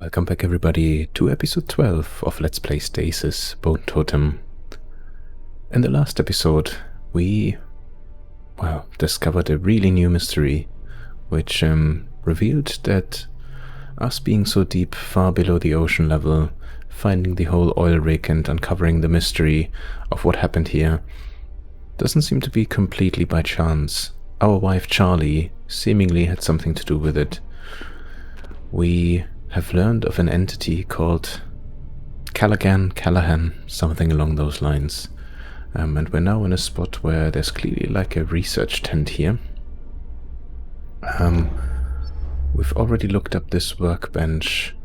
Welcome back everybody to episode 12 of Let's Play Stasis, Bone Totem. In the last episode we, discovered a really new mystery, which revealed that us being so deep, far below the ocean level, finding the whole oil rig and uncovering the mystery of what happened here, doesn't seem to be completely by chance. Our wife Charlie seemingly had something to do with it. We have learned of an entity called Callahan, something along those lines. And we're now in a spot where there's clearly like a research tent here. We've already looked up this workbench,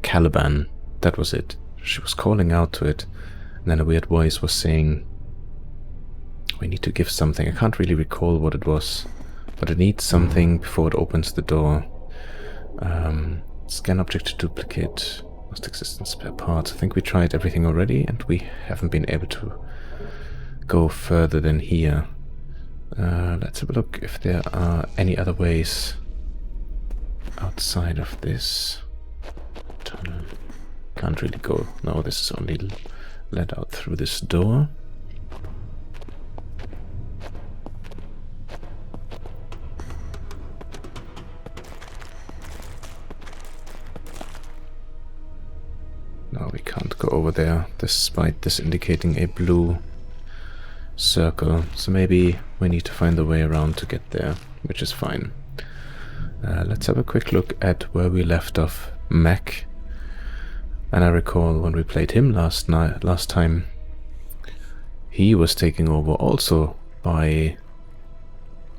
Caliban, that was it. She was calling out to it, and then a weird voice was saying, we need to give something. I can't really recall what it was, but it needs something before it opens the door. Scan object to duplicate. Must exist in spare parts. I think we tried everything already, and we haven't been able to go further than here. Let's have a look if there are any other ways outside of this tunnel. Can't really go. No, this is only led out through this door. No, we can't go over there, despite this indicating a blue circle. So maybe we need to find a way around to get there, which is fine. Let's have a quick look at where we left off Mac. And I recall when we played him last time, he was taken over also by,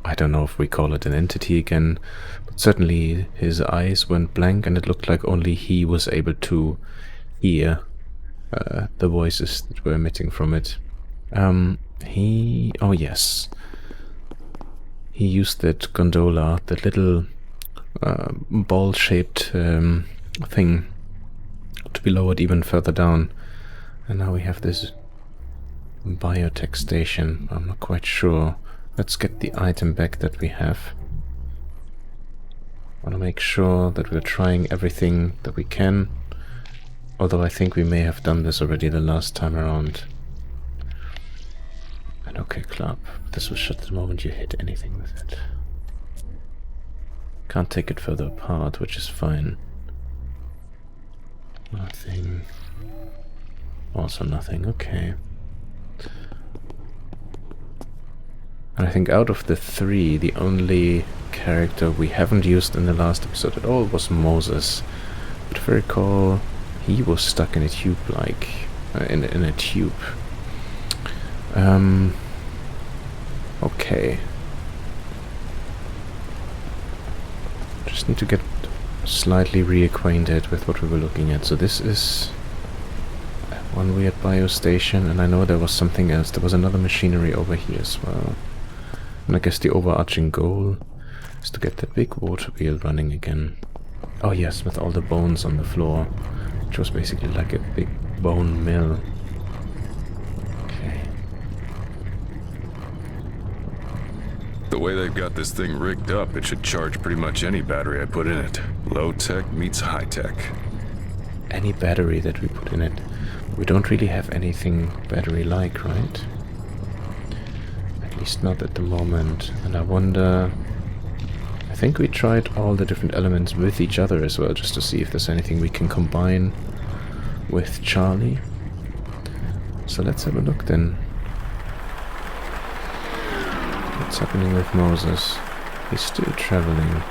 I don't know if we call it an entity again, but certainly his eyes went blank and it looked like only he was able to hear the voices that were emitting from it. Oh yes, he used that gondola, that little ball-shaped thing, to be lowered even further down, and now we have this biotech station. I'm not quite sure. Let's get the item back that we have. I want to make sure that we're trying everything that we can. Although I think we may have done this already the last time around. And okay, club. This was shut the moment you hit anything with it. Can't take it further apart, which is fine. Nothing. Also nothing, okay. And I think out of the three, the only character we haven't used in the last episode at all was Moses. But if I recall, he was stuck in a tube, in a tube. Okay. Just need to get slightly reacquainted with what we were looking at. So this is one weird biostation, and I know there was something else. There was another machinery over here as well. And I guess the overarching goal is to get that big water wheel running again. Oh yes, with all the bones on the floor. Which was basically like a big bone mill. Okay. The way they've got this thing rigged up, it should charge pretty much any battery I put in it. Low tech meets high tech. Any battery that we put in it. We don't really have anything battery-like, right? At least not at the moment. And I wonder... I think we tried all the different elements with each other as well, just to see if there's anything we can combine with Charlie. So let's have a look then. What's happening with Moses? He's still traveling.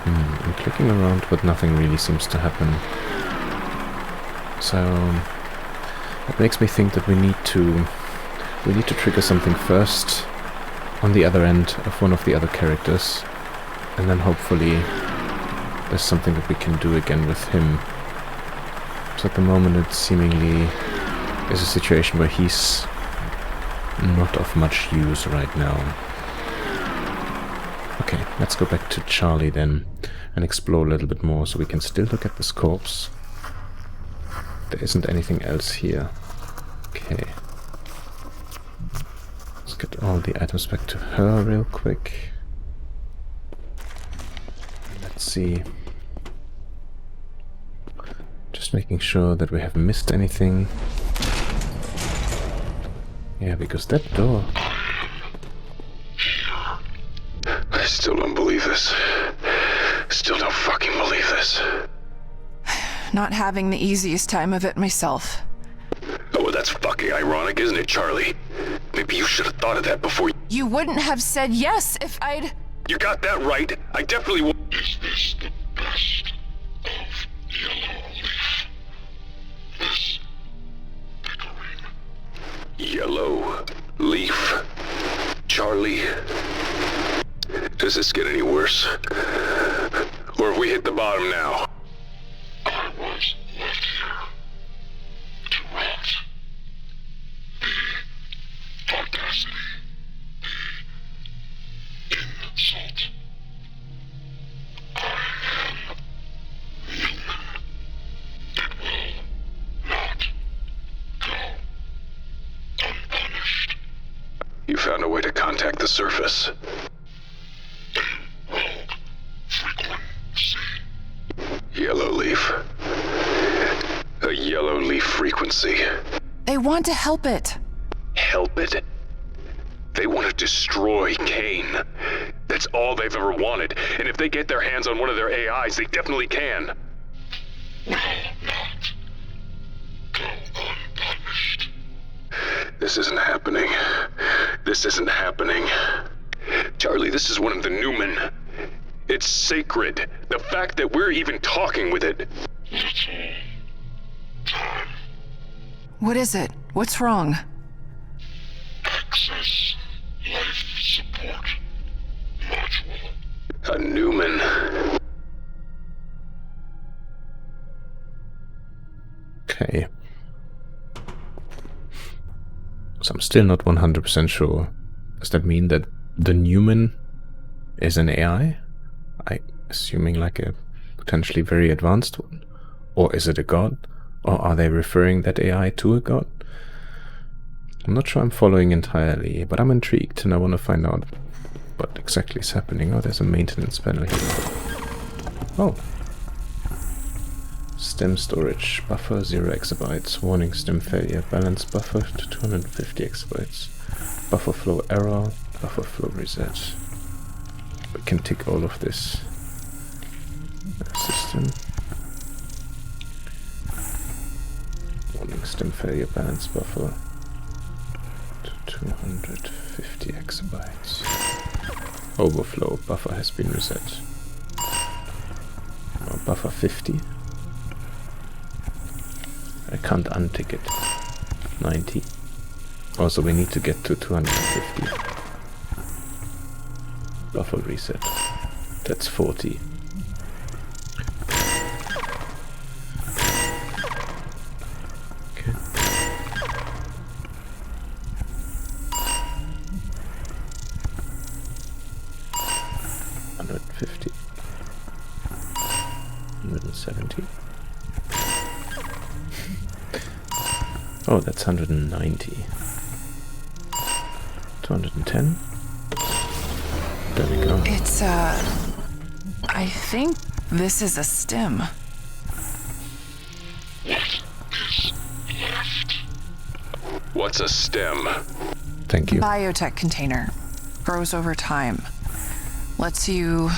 I'm clicking around, but nothing really seems to happen. So it makes me think that we need to trigger something first on the other end of one of the other characters, and then hopefully there's something that we can do again with him. So at the moment it seemingly is a situation where he's not of much use right now. Okay, let's go back to Charlie then and explore a little bit more so we can still look at this corpse. There isn't anything else here. Okay. Let's get all the items back to her real quick. Let's see. Just making sure that we haven't missed anything. Yeah, because that door... I still don't believe this. Still don't fucking believe this. Not having the easiest time of it myself. Oh, well, that's fucking ironic, isn't it, Charlie? Maybe you should have thought of that before You wouldn't have said yes if I'd... You got that right. I definitely would. Is this the best of Yellow Leaf? This bickering? Yellow Leaf. Charlie. Does this get any worse? Or have we hit the bottom now? I was left here to rot. The audacity, the insult. I am Numen. It will not go unpunished. You found a way to contact the surface. A rogue frequency. Yellow Leaf. A Yellow Leaf frequency. They want to help it. Help it? They want to destroy Kane. That's all they've ever wanted. And if they get their hands on one of their AIs, they definitely can. Will not go unpunished. This isn't happening. This isn't happening. Charlie, this is one of the Numen. It's sacred. The fact that we're even talking with it. Little time. What is it? What's wrong? Access life support module. A Numen. Okay. So I'm still not 100% sure. Does that mean that the Numen is an AI? I assuming like a potentially very advanced one? Or is it a god? Or are they referring that AI to a god? I'm not sure I'm following entirely, but I'm intrigued and I want to find out what exactly is happening. Oh, there's a maintenance panel here. Oh. Stem storage. Buffer 0 exabytes. Warning stem failure. Balance buffer to 250 exabytes. Buffer flow error. Buffer flow reset. We can tick all of this. System. Warning stem failure. Balance buffer to 250 exabytes. Overflow. Buffer has been reset. Oh, buffer 50. I can't untick it. 90. Also, we need to get to 250. Buffer reset. That's 40. Okay. $150. 170. Oh, that's 190. 210. There we go. It's, I think this is a stem. What's a stem? Thank you. Biotech container. Grows over time. Lets you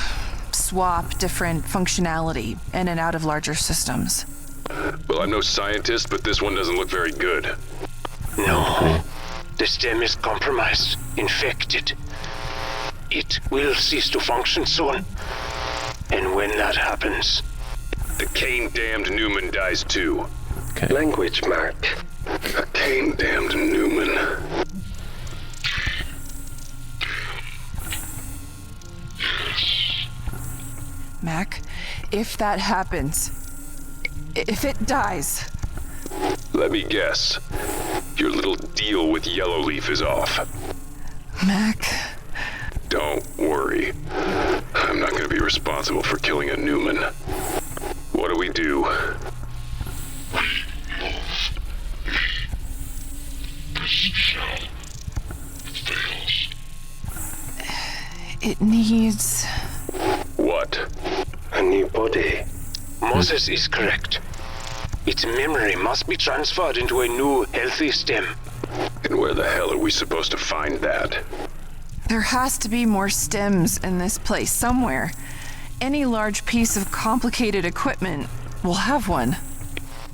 swap different functionality in and out of larger systems. Well, I'm no scientist, but this one doesn't look very good. No. The stem is compromised, infected. It will cease to function soon. And when that happens... The Kane-damned Numen dies too. Okay. Language, Mark. A Kane-damned Numen. Mac, if that happens, if it dies... Let me guess. Your little deal with Yellow Leaf is off. Mac... Don't worry. I'm not going to be responsible for killing a Numen. What do we do? This shell fails. It needs... What? A new body. Moses is correct. Its memory must be transferred into a new, healthy stem. And where the hell are we supposed to find that? There has to be more stems in this place somewhere. Any large piece of complicated equipment will have one.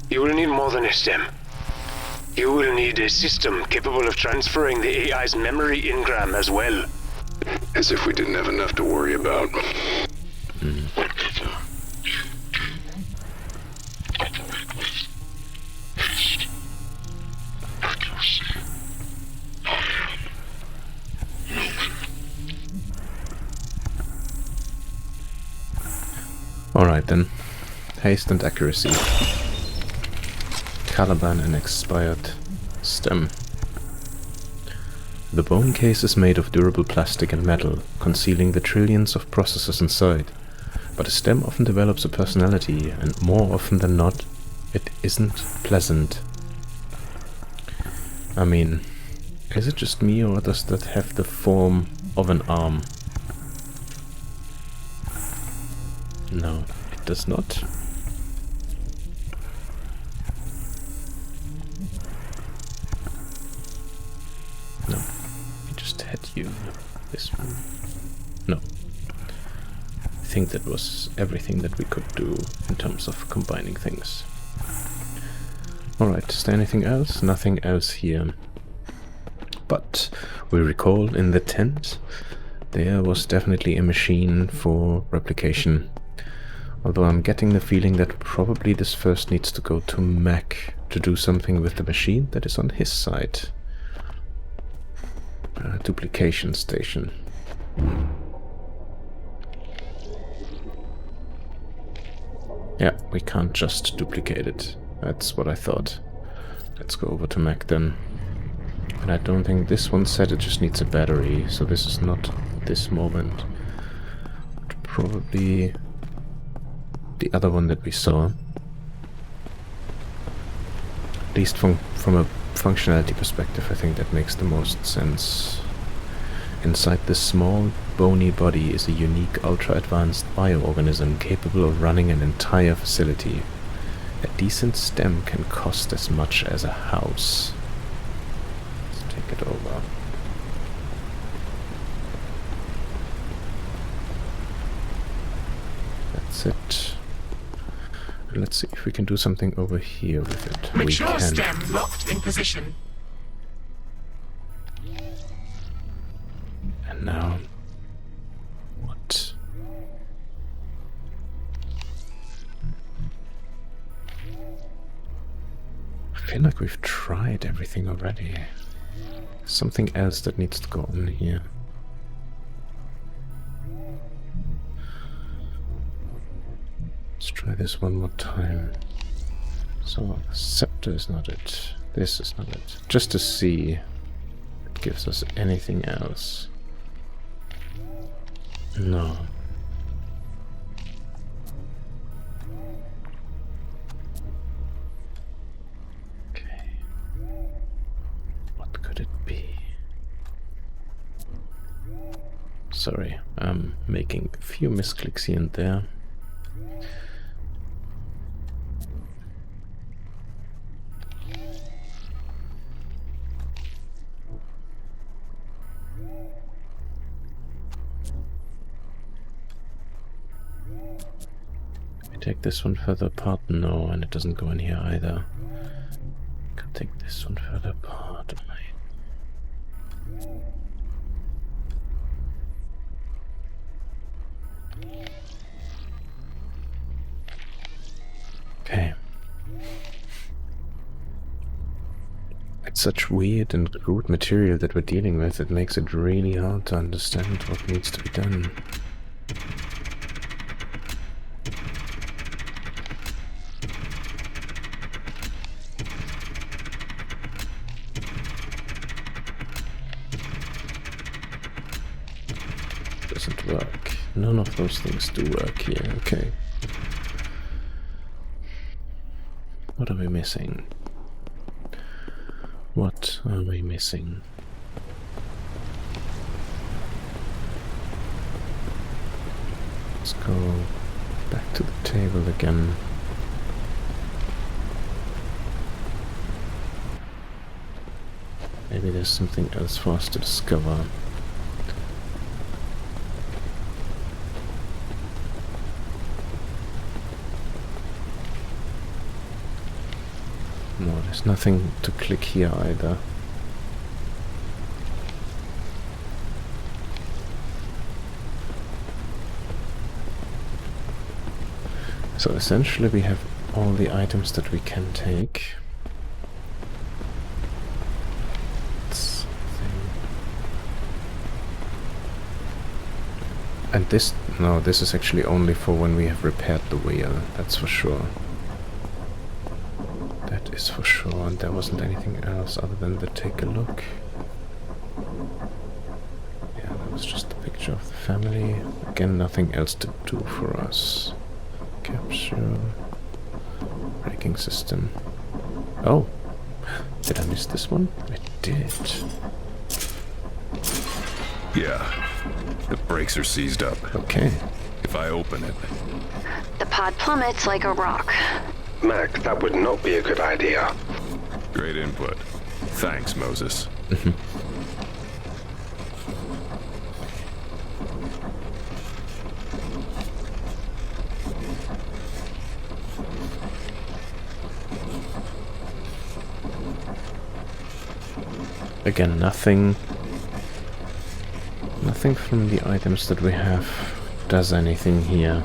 You will need more than a stem. You will need a system capable of transferring the AI's memory engram as well. As if we didn't have enough to worry about. Whatever you do, operate with haste, accuracy. I am Numen. Alright then. Haste and accuracy. Caliban and expired stem. The bone case is made of durable plastic and metal, concealing the trillions of processors inside. But a stem often develops a personality, and more often than not, it isn't pleasant. I mean, is it just me, or does that have the form of an arm? No, it does not. No, we just had you. This one. No. I think that was everything that we could do in terms of combining things. Alright, is there anything else? Nothing else here. But we recall in the tent there was definitely a machine for replication. Although I'm getting the feeling that probably this first needs to go to Mac to do something with the machine that is on his side. Duplication station. Yeah, we can't just duplicate it. That's what I thought. Let's go over to Mac then. And I don't think this one said it just needs a battery, so this is not this moment. But probably the other one that we saw. At least from a functionality perspective, I think that makes the most sense. Inside this small, bony body is a unique, ultra-advanced bioorganism capable of running an entire facility. A decent stem can cost as much as a house. Let's take it over. That's it. And let's see if we can do something over here with it. Mature We can. stem locked in position. And now, what? I feel like we've tried everything already. Something else that needs to go on here. Let's try this one more time. So, scepter is not it. This is not it. Just to see if it gives us anything else. No. Okay. What could it be? Sorry, I'm making a few misclicks here and there. Take this one further apart? No, and it doesn't go in here either. Can take this one further apart. Okay. It's such weird and crude material that we're dealing with. It makes it really hard to understand what needs to be done. Doesn't work. None of those things do work here. Okay. What are we missing? What are we missing? Let's go Back to the table again. Maybe there's something else for us to discover. No, there's nothing to click here either. So essentially we have all the items that we can take. And this, no, this is actually only for when we have repaired the wheel, that's for sure. That is for sure, and there wasn't anything else other than the take a look. Yeah, that was just a picture of the family. Again, nothing else to do for us. Capsule. Braking system. Oh! Did I miss this one? I did. Yeah. The brakes are seized up. Okay. If I open it... The pod plummets like a rock. Mac, that would not be a good idea. Great input. Thanks, Moses. Again, nothing from the items that we have does anything here.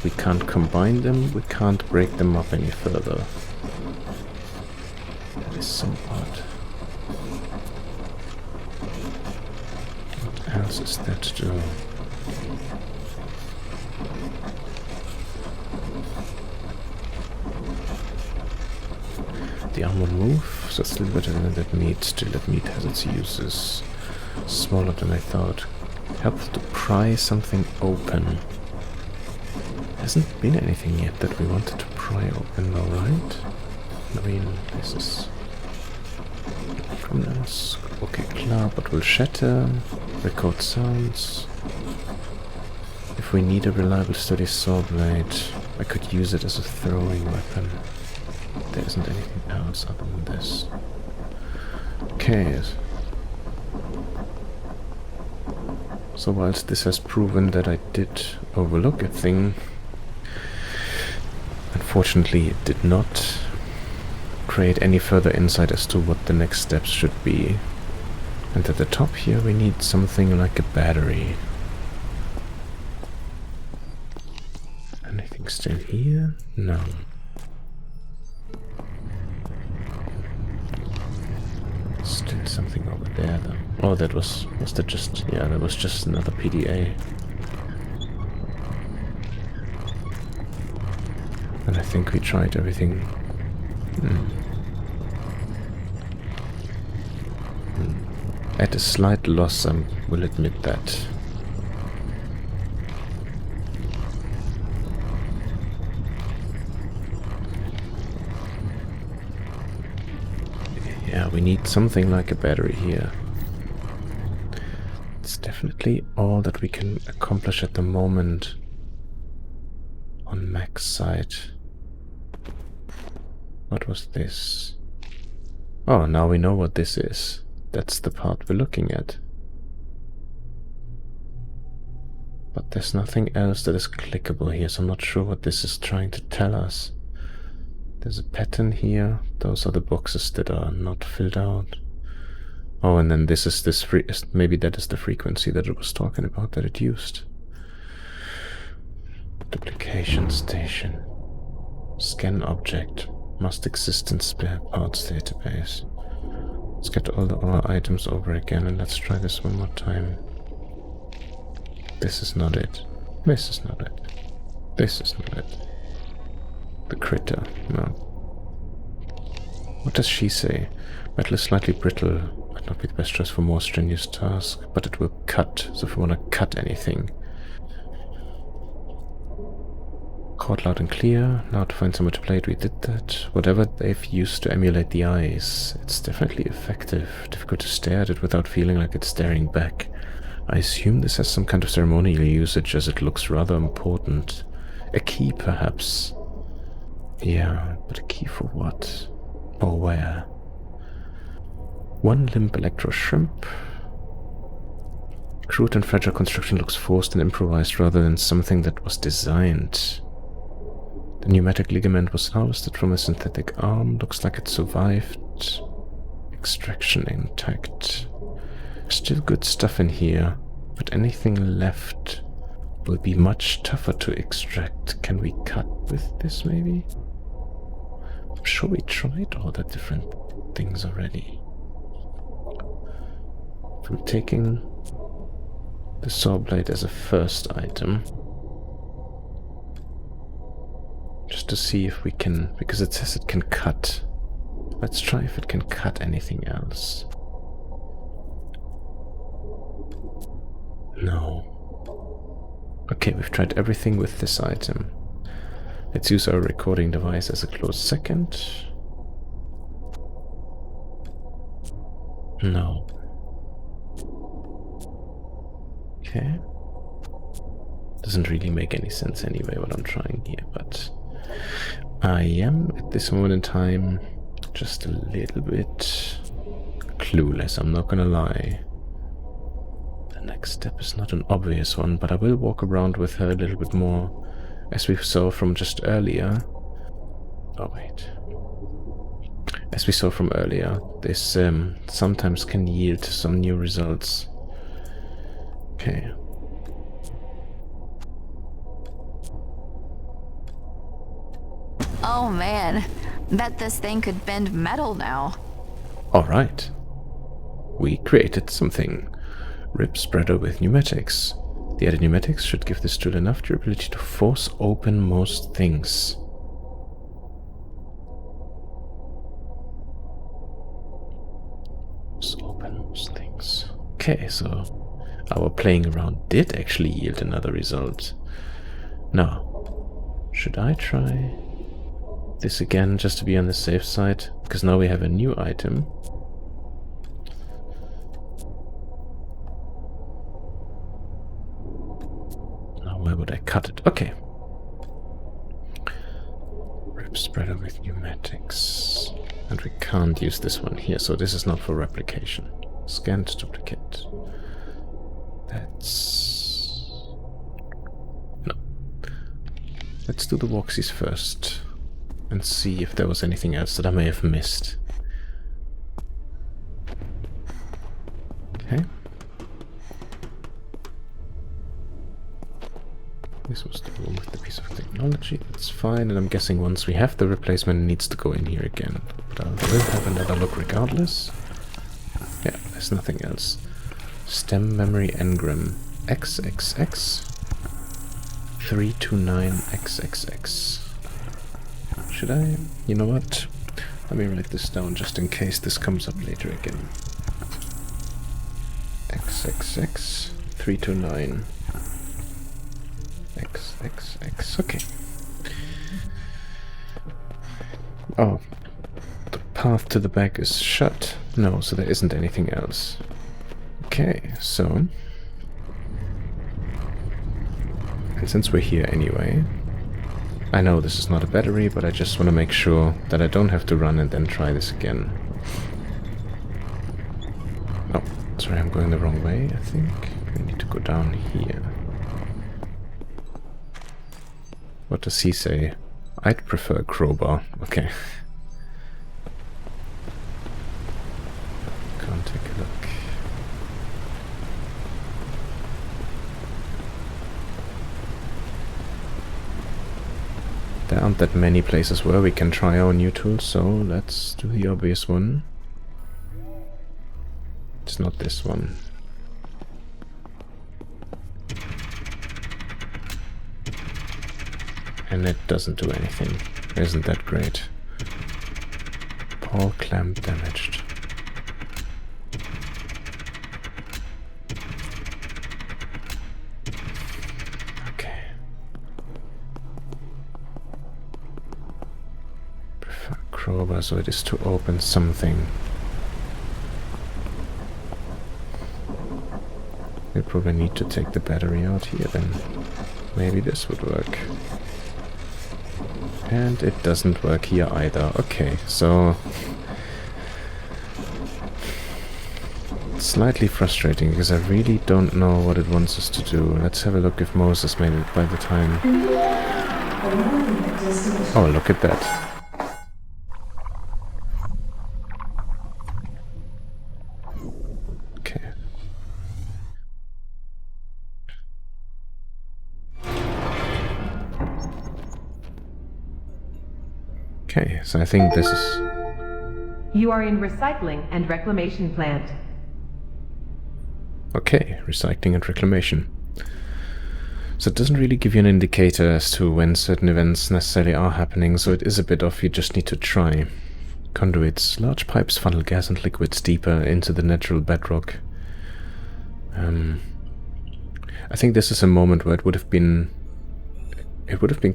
We can't combine them, we can't break them up any further. That is so odd. What else is there to do? The armor move, so it's a little better than that meat. Still, that meat has its uses. Smaller than I thought. Helpful to pry something open. Hasn't been anything yet that we wanted to pry open, though, right? I mean, this is from this. Okay, klar, but will shatter. Record sounds. If we need a reliable, sturdy saw blade, I could use it as a throwing weapon. There isn't anything else other than this. Okay. So whilst this has proven that I did overlook a thing, unfortunately it did not create any further insight as to what the next steps should be. And at the top here we need something like a battery. Anything still here? No. Still something over there though. Oh, that was that just, yeah, that was just another PDA. And I think we tried everything. At a slight loss, I will admit that. Yeah, we need something like a battery here. It's definitely all that we can accomplish at the moment on Mac's side. What was this? Oh, now we know what this is. That's the part we're looking at. But there's nothing else that is clickable here, so I'm not sure what this is trying to tell us. There's a pattern here. Those are the boxes that are not filled out. Oh, and then this is this maybe that is the frequency that it was talking about that it used. Duplication station. Scan object. Must exist in spare parts database. Let's get all our items over again and let's try this one more time. This is not it. This is not it. This is not it. The critter, no. What does she say? Metal is slightly brittle, might not be the best choice for more strenuous tasks, but it will cut, so if we want to cut anything. Caught loud and clear, now to find somewhere to play it, we did that. Whatever they've used to emulate the eyes, it's definitely effective. Difficult to stare at it without feeling like it's staring back. I assume this has some kind of ceremonial usage as it looks rather important. A key, perhaps. Yeah, but a key for what? Or where? One limb electro shrimp. Crude and fragile construction looks forced and improvised rather than something that was designed. The pneumatic ligament was harvested from a synthetic arm. Looks like it survived. Extraction intact. Still good stuff in here, but anything left will be much tougher to extract. Can we cut with this, maybe? I'm sure we tried all the different things already. From taking the saw blade as a first item, just to see if we can, because it says it can cut. Let's try if it can cut anything else. No. Okay, we've tried everything with this item. Let's use our recording device as a close second. No. Okay. Doesn't really make any sense anyway what I'm trying here, but I am at this moment in time just a little bit clueless, I'm not gonna lie. The next step is not an obvious one, but I will walk around with her a little bit more, as we saw from just earlier. Oh wait. As we saw from earlier, this sometimes can yield some new results. Okay. Oh man, bet this thing could bend metal now. Alright. We created something. Rib spreader with pneumatics. The added pneumatics should give this tool enough durability to force open most things. Force open most things. Okay, so our playing around did actually yield another result. Now, should I try this again just to be on the safe side? Because now we have a new item. Now where would I cut it? Okay. Rib spreader with pneumatics. And we can't use this one here, so this is not for replication. Scan to duplicate. That's... no. Let's do the walksies first and see if there was anything else that I may have missed. Okay. This was the room with the piece of technology. That's fine, and I'm guessing once we have the replacement, it needs to go in here again. But I will have another look regardless. Yeah, there's nothing else. Stem memory engram XXX 329XXX. Should I? You know what? Let me write this down just in case this comes up later again. XXX 329 XXX. Okay. Oh, the path to the back is shut. No, so there isn't anything else. Okay, so... and since we're here anyway... I know this is not a battery, but I just want to make sure that I don't have to run and then try this again. Oh, sorry, I'm going the wrong way, I think. We need to go down here. What does he say? I'd prefer a crowbar. Okay. Can't take a look. There aren't that many places where we can try our new tools, so let's do the obvious one. It's not this one. And it doesn't do anything. Isn't that great? Ball clamp damaged. Okay. Prefer crowbar, so it is to open something. We probably need to take the battery out here then. Maybe this would work. And it doesn't work here either. Okay, so... It's slightly frustrating because I really don't know what it wants us to do. Let's have a look if Moses made it by the time. Oh, look at that. Okay. Okay, so I think this is... You are in recycling and reclamation plant. Okay, recycling and reclamation. So it doesn't really give you an indicator as to when certain events necessarily are happening, so it is a bit off, you just need to try. Conduits. Large pipes funnel gas and liquids deeper into the natural bedrock. I think this is a moment where it would have been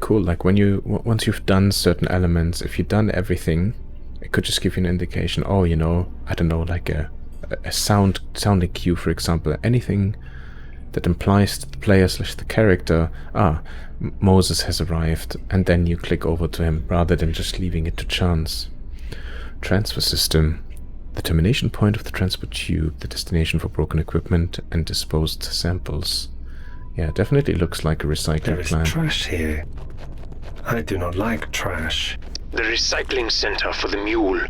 cool, like when once you've done certain elements, if you've done everything, it could just give you an indication, oh, you know, I don't know, like a sounding cue, for example, anything that implies to the player / the character, Moses has arrived, and then you click over to him, rather than just leaving it to chance. Transfer system. The termination point of the transport tube, the destination for broken equipment and disposed samples. Yeah, definitely looks like a recycling There plant. is trash here. I do not like trash. The recycling center for the mule.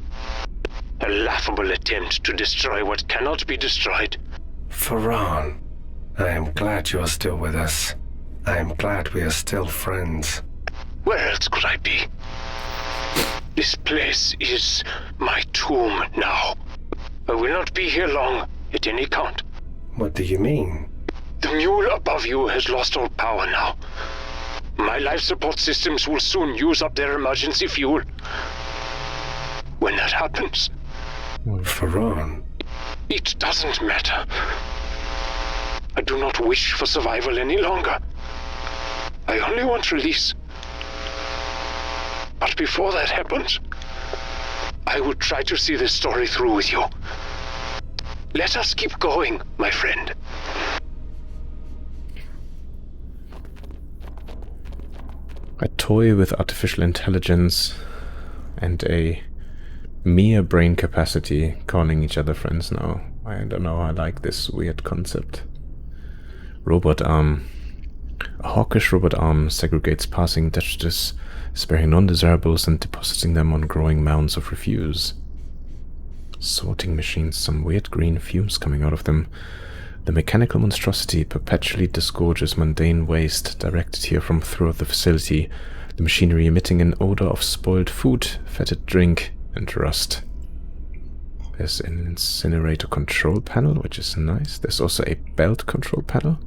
A laughable attempt to destroy what cannot be destroyed. Farran, I am glad you are still with us. I am glad we are still friends. Where else could I be? This place is my tomb now. I will not be here long, at any count. What do you mean? The mule above you has lost all power now. My life support systems will soon use up their emergency fuel. When that happens, Farran, it doesn't matter. I do not wish for survival any longer. I only want release. But before that happens, I would try to see this story through with you. Let us keep going, my friend. A toy with artificial intelligence and a mere brain capacity, calling each other friends now. I don't know, I like this weird concept. Robot arm. A hawkish robot arm segregates passing detritus, sparing non-desirables and depositing them on growing mounds of refuse. Sorting machines, some weird green fumes coming out of them. The mechanical monstrosity perpetually disgorges mundane waste directed here from throughout the facility, the machinery emitting an odor of spoiled food, fetid drink, and rust. There's an incinerator control panel, which is nice. There's also a belt control panel.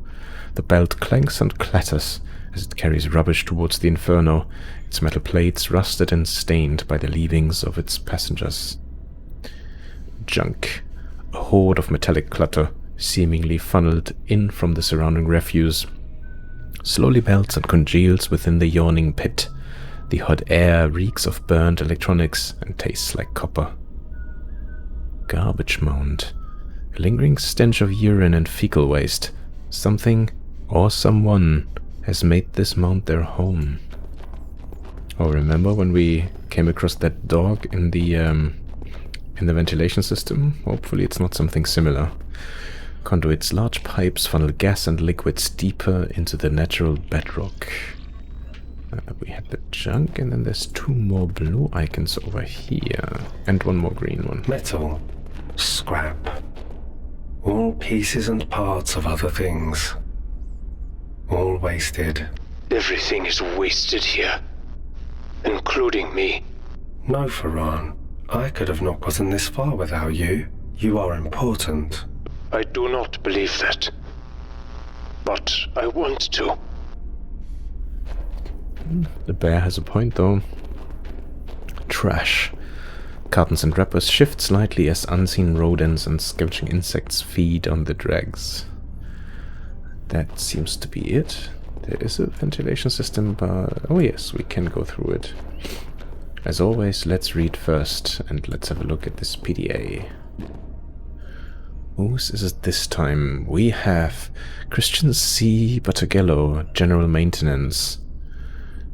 The belt clanks and clatters as it carries rubbish towards the inferno, its metal plates rusted and stained by the leavings of its passengers. Junk. A horde of metallic clutter, seemingly funneled in from the surrounding refuse, slowly melts and congeals within the yawning pit. The hot air reeks of burnt electronics and tastes like copper. Garbage mound. A lingering stench of urine and fecal waste. Something or someone has made this mound their home. Oh, remember when we came across that dog in the ventilation system? Hopefully it's not something similar. Conduits. Large pipes funnel gas and liquids deeper into the natural bedrock. We had the junk, and then there's 2 more blue icons over here. And 1 more green one. metal, scrap, all pieces and parts of other things. All wasted. Everything is wasted here, including me. No, Farran, I could have not gotten this far without you. You are important. I do not believe that. But I want to. The bear has a point, though. Trash. Cartons and wrappers shift slightly as unseen rodents and scavenging insects feed on the dregs. That seems to be it. There is a ventilation system, but... oh yes, we can go through it. As always, let's read first, and let's have a look at this PDA. Whose is it this time? We have Christian C. Batagello, General Maintenance.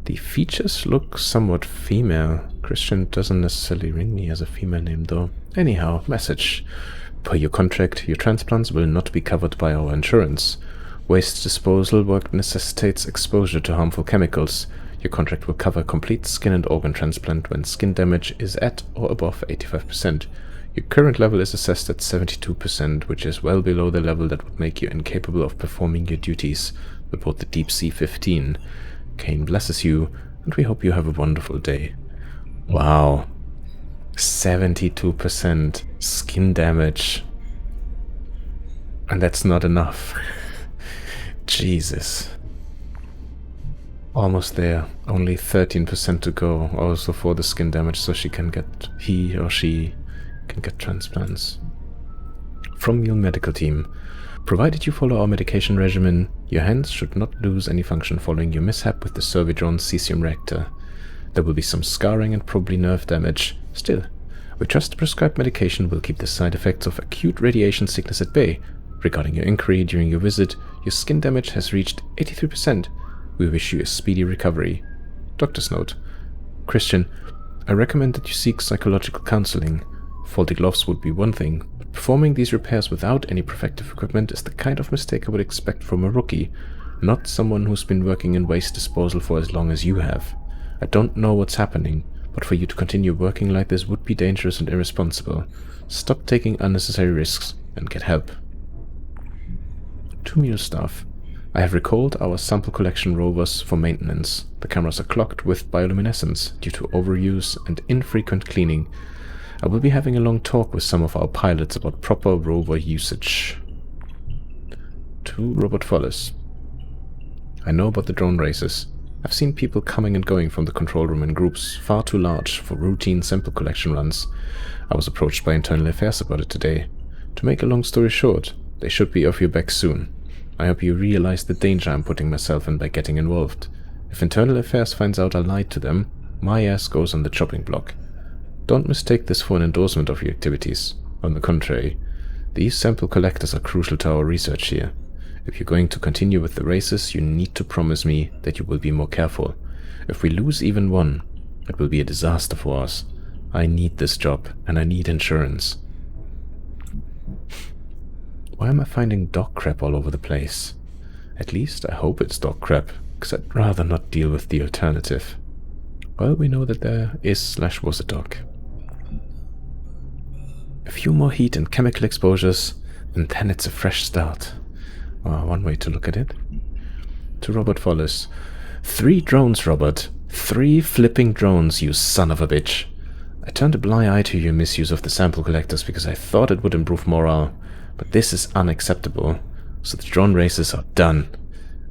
The features look somewhat female. Christian doesn't necessarily ring me as a female name though. Anyhow, message. Per your contract, your transplants will not be covered by our insurance. Waste disposal work necessitates exposure to harmful chemicals. Your contract will cover complete skin and organ transplant when skin damage is at or above 85%. Your current level is assessed at 72%, which is well below the level that would make you incapable of performing your duties. Report the Deep Sea 15. Kane blesses you, and we hope you have a wonderful day. Wow. 72% skin damage. And that's not enough. Jesus. Almost there. Only 13% to go also for the skin damage, so she can get, he or she can get transplants. From your medical team. Provided you follow our medication regimen, your hands should not lose any function following your mishap with the Servitron cesium reactor. There will be some scarring and probably nerve damage. Still, we trust the prescribed medication will keep the side effects of acute radiation sickness at bay. Regarding your inquiry during your visit, your skin damage has reached 83%. We wish you a speedy recovery. Doctor's note. Christian, I recommend that you seek psychological counseling. Faulty gloves would be one thing, but performing these repairs without any protective equipment is the kind of mistake I would expect from a rookie, not someone who's been working in waste disposal for as long as you have. I don't know what's happening, but for you to continue working like this would be dangerous and irresponsible. Stop taking unnecessary risks and get help. To Mule staff. I have recalled our sample collection rovers for maintenance. The cameras are clogged with bioluminescence due to overuse and infrequent cleaning. I will be having a long talk with some of our pilots about proper rover usage. To Robert Follis. I know about the drone races. I've seen people coming and going from the control room in groups far too large for routine sample collection runs. I was approached by Internal Affairs about it today. To make a long story short, they should be off your back soon. I hope you realize the danger I'm putting myself in by getting involved. If Internal Affairs finds out I lied to them, my ass goes on the chopping block. Don't mistake this for an endorsement of your activities. On the contrary, these sample collectors are crucial to our research here. If you're going to continue with the races, you need to promise me that you will be more careful. If we lose even one, it will be a disaster for us. I need this job, and I need insurance. Why am I finding dog crap all over the place? At least I hope it's dog crap, because I'd rather not deal with the alternative. Well, we know that there is/was a dog. A few more heat and chemical exposures, and then it's a fresh start. One way to look at it. To Robert Follis. 3 drones, Robert. 3 flipping drones, you son of a bitch. I turned a blind eye to your misuse of the sample collectors because I thought it would improve morale, but this is unacceptable, so the drone races are done.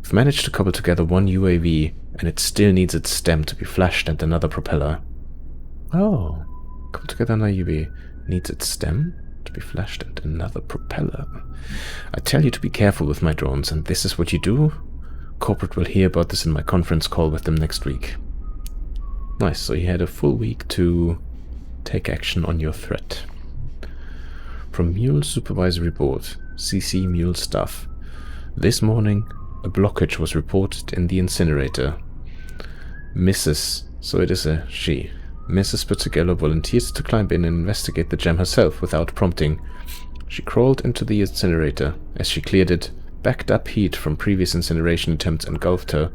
I've managed to cobble together one UAV, and it still needs its stem to be flashed and another propeller. Oh, cobble together another UAV. Needs its stem to be flashed and another propeller. I tell you to be careful with my drones, and this is what you do? Corporate will hear about this in my conference call with them next week. Nice, so you had a full week to take action on your threat. From Mule Supervisory Board, CC Mule staff. This morning, a blockage was reported in the incinerator. So it is a she. Mrs. Pizzagello volunteered to climb in and investigate the gem herself without prompting. She crawled into the incinerator. As she cleared it, backed up heat from previous incineration attempts engulfed her,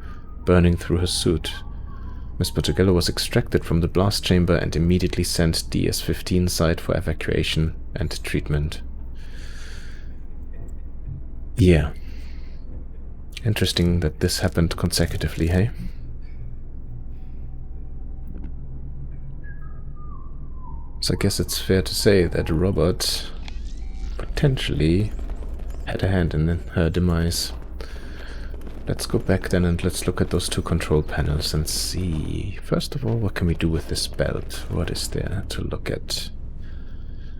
burning through her suit. Miss Pizzagello was extracted from the blast chamber and immediately sent DS-15 site for evacuation and treatment. Yeah. Interesting that this happened consecutively, hey? So I guess it's fair to say that Robert potentially had a hand in her demise. Let's go back then and let's look at those 2 control panels and see. First of all, what can we do with this belt? What is there to look at?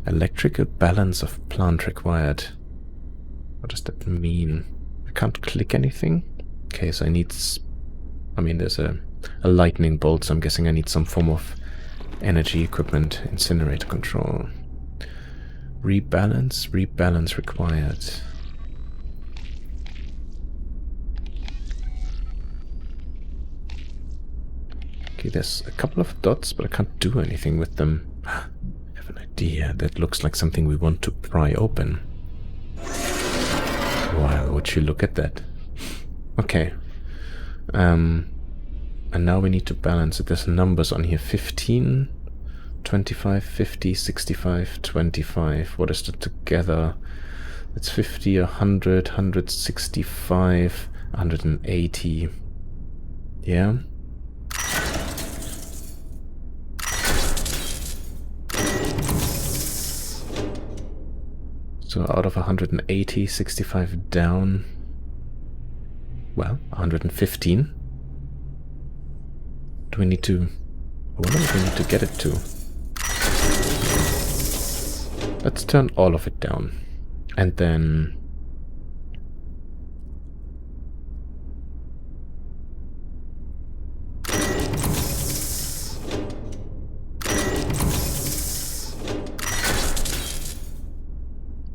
Electrical balance of plant required. What does that mean? I can't click anything? Okay, so I need... there's a lightning bolt, so I'm guessing I need some form of energy equipment. Incinerator control. Rebalance required. Okay, there's a couple of dots, but I can't do anything with them. I have an idea. That looks like something we want to pry open. Wow, would you look at that? Okay. And now we need to balance it. There's numbers on here. 15, 25, 50, 65, 25. What is that together? It's 50, 100, 165, 180. Yeah? So out of 180, 65 down. Well, 115. Do we need to... What do we need to get it to? Let's turn all of it down. And then...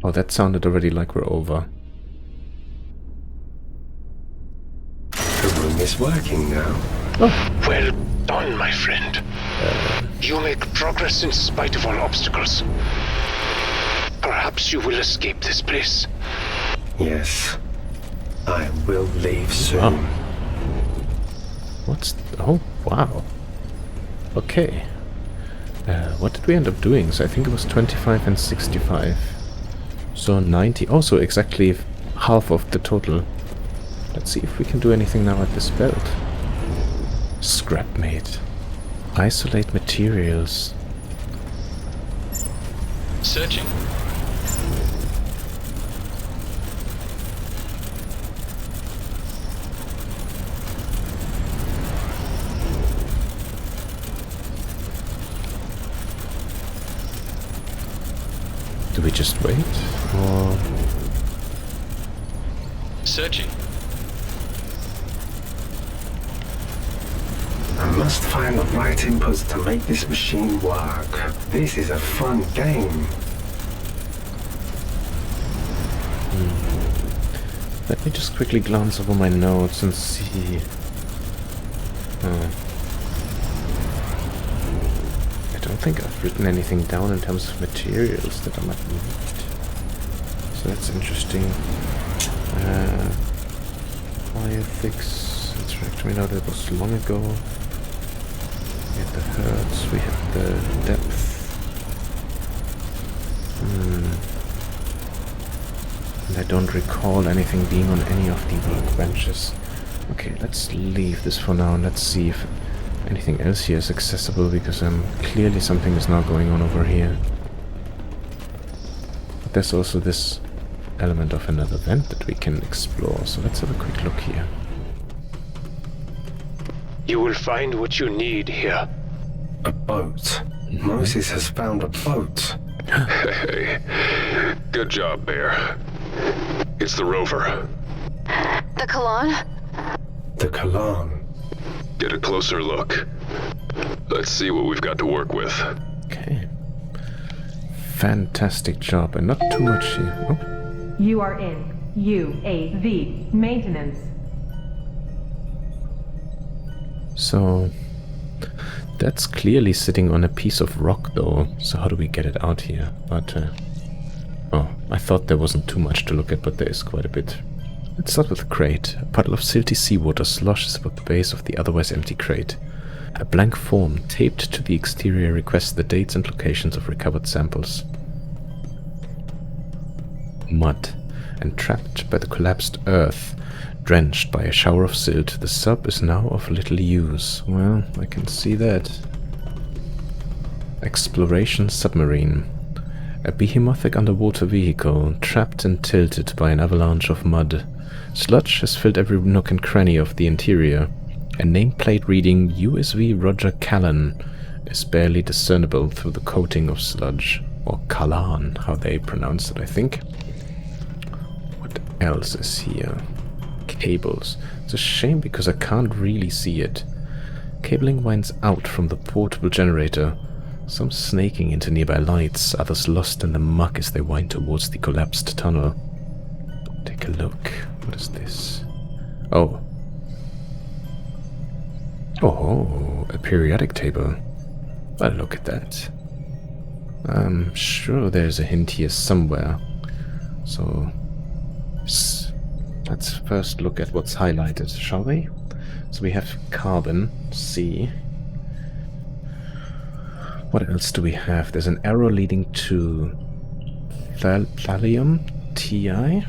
Oh, that sounded already like we're over. The room is working now. Oh. Well done, my friend. You make progress in spite of all obstacles. Perhaps you will escape this place. Yes. I will leave soon. Oh. What's... Oh, wow. Okay. What did we end up doing? So I think it was 25 and 65. So 90. Also exactly half of the total. Let's see if we can do anything now at this belt. Scrapmate. Isolate materials. Searching. Do we just wait? Or... Searching. I must find the right inputs to make this machine work. This is a fun game. Let me just quickly glance over my notes and see. I don't think I've written anything down in terms of materials that I might need. So that's interesting. Fire fix, interact. We know that was long ago. We had the hertz, we had the depth. And I don't recall anything being on any of the workbenches. Okay, let's leave this for now and let's see if anything else here is accessible, because clearly something is now going on over here. But there's also this element of another vent that we can explore, so let's have a quick look here. You will find what you need here. A boat. Moses has found a boat. Hey, good job, Bear. It's the rover. The Kalan? The Kalan. Get a closer look. Let's see what we've got to work with. Okay. Fantastic job, and not too much here. Oh. You are in UAV maintenance. So that's clearly sitting on a piece of rock though, so how do we get it out here? But oh, I thought there wasn't too much to look at, but there is quite a bit. Let's start with the crate. A puddle of silty seawater sloshes above the base of the otherwise empty crate. A blank form taped to the exterior requests the dates and locations of recovered samples. Mud. Entrapped by the collapsed earth, drenched by a shower of silt, the sub is now of little use. Well, I can see that. Exploration submarine. A behemoths underwater vehicle, trapped and tilted by an avalanche of mud. Sludge has filled every nook and cranny of the interior. A nameplate reading USV Roger Callan is barely discernible through the coating of sludge. Or Kalan, how they pronounce it, I think. What else is here? Cables. It's a shame because I can't really see it. Cabling winds out from the portable generator. Some snaking into nearby lights, others lost in the muck as they wind towards the collapsed tunnel. Take a look. What is this? Oh. Oh, Oh, a periodic table. Well, look at that. I'm sure there's a hint here somewhere. So, let's first look at what's highlighted, shall we? So we have carbon, C. What else do we have? There's an arrow leading to thallium, Ti.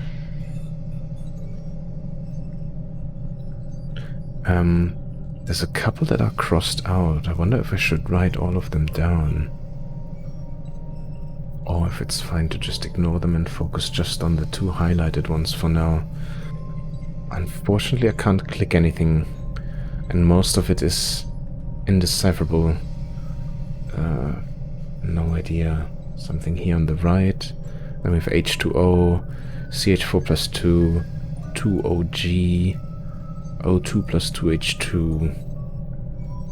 There's a couple that are crossed out. I wonder if I should write all of them down. Or if it's fine to just ignore them and focus just on the two highlighted ones for now. Unfortunately, I can't click anything, and most of it is indecipherable. No idea. Something here on the right. Then we have H2O, CH4 plus 2, 2OG, O2 plus 2H2.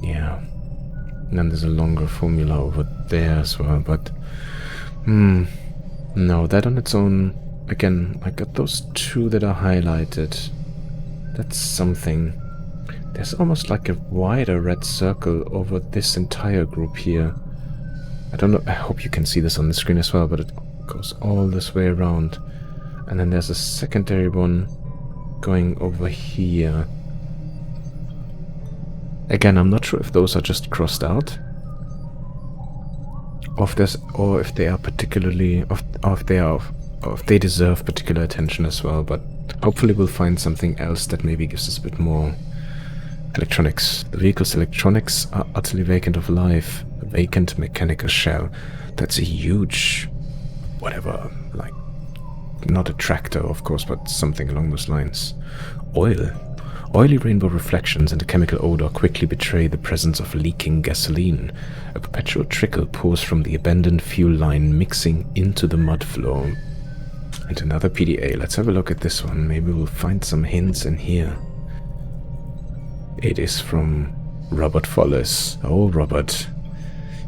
Yeah. And then there's a longer formula over there as well, but... no, that on its own... Again, I got those two that are highlighted. That's something. There's almost like a wider red circle over this entire group here. I don't know, I hope you can see this on the screen as well, but it goes all this way around. And then there's a secondary one going over here. Again, I'm not sure if those are just crossed out, or if they are particularly, or if they deserve particular attention as well. But hopefully we'll find something else that maybe gives us a bit more. Electronics. The vehicle's electronics are utterly vacant of life. A vacant mechanical shell. That's a huge... whatever, like... not a tractor, of course, but something along those lines. Oil. Oily rainbow reflections and a chemical odor quickly betray the presence of leaking gasoline. A perpetual trickle pours from the abandoned fuel line, mixing into the mud floor. And another PDA. Let's have a look at this one. Maybe we'll find some hints in here. It is from Robert Follis. Oh, Robert.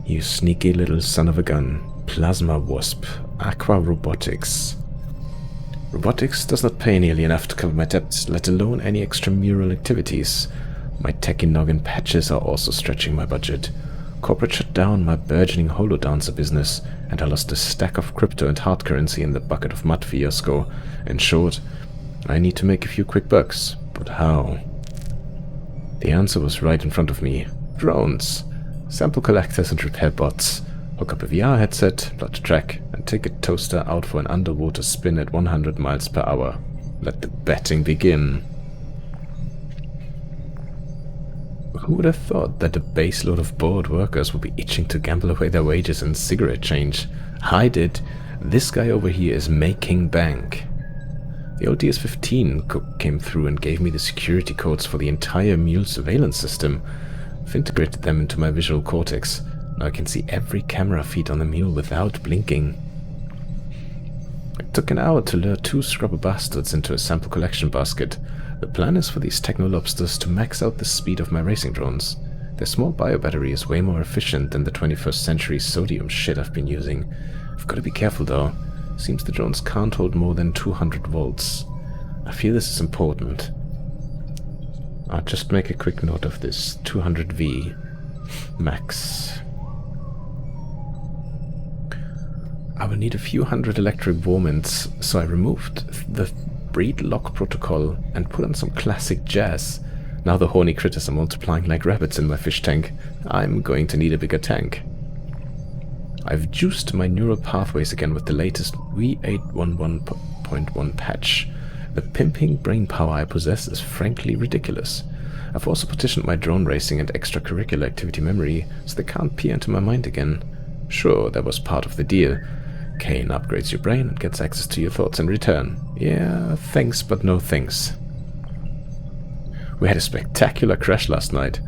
You sneaky little son of a gun. Plasma Wasp. Aqua Robotics. Robotics does not pay nearly enough to cover my debts, let alone any extramural activities. My techie noggin patches are also stretching my budget. Corporate shut down my burgeoning holodancer business, and I lost a stack of crypto and hard currency in the bucket of mud fiasco. In short, I need to make a few quick bucks. But how? The answer was right in front of me. Drones. Sample collectors and repair bots. Hook up a VR headset, plot a track, and take a toaster out for an underwater spin at 100 miles per hour. Let the betting begin. Who would have thought that a baseload of bored workers would be itching to gamble away their wages in cigarette change? I did. This guy over here is making bank. The old DS-15 came through and gave me the security codes for the entire mule surveillance system. I've integrated them into my visual cortex. Now I can see every camera feed on the mule without blinking. It took an hour to lure 2 scrubber bastards into a sample collection basket. The plan is for these techno-lobsters to max out the speed of my racing drones. Their small bio-battery is way more efficient than the 21st century sodium shit I've been using. I've got to be careful though. Seems the drones can't hold more than 200 volts. I feel this is important. I'll just make a quick note of this. 200V max. I will need a few hundred electric Vorments, so I removed the breed lock protocol and put on some classic jazz. Now the horny critters are multiplying like rabbits in my fish tank. I'm going to need a bigger tank. I've juiced my neural pathways again with the latest V811.1 patch. The pimping brain power I possess is frankly ridiculous. I've also partitioned my drone racing and extracurricular activity memory so they can't peer into my mind again. Sure, that was part of the deal. Kane upgrades your brain and gets access to your thoughts in return. Yeah, thanks but no thanks. We had a spectacular crash last night.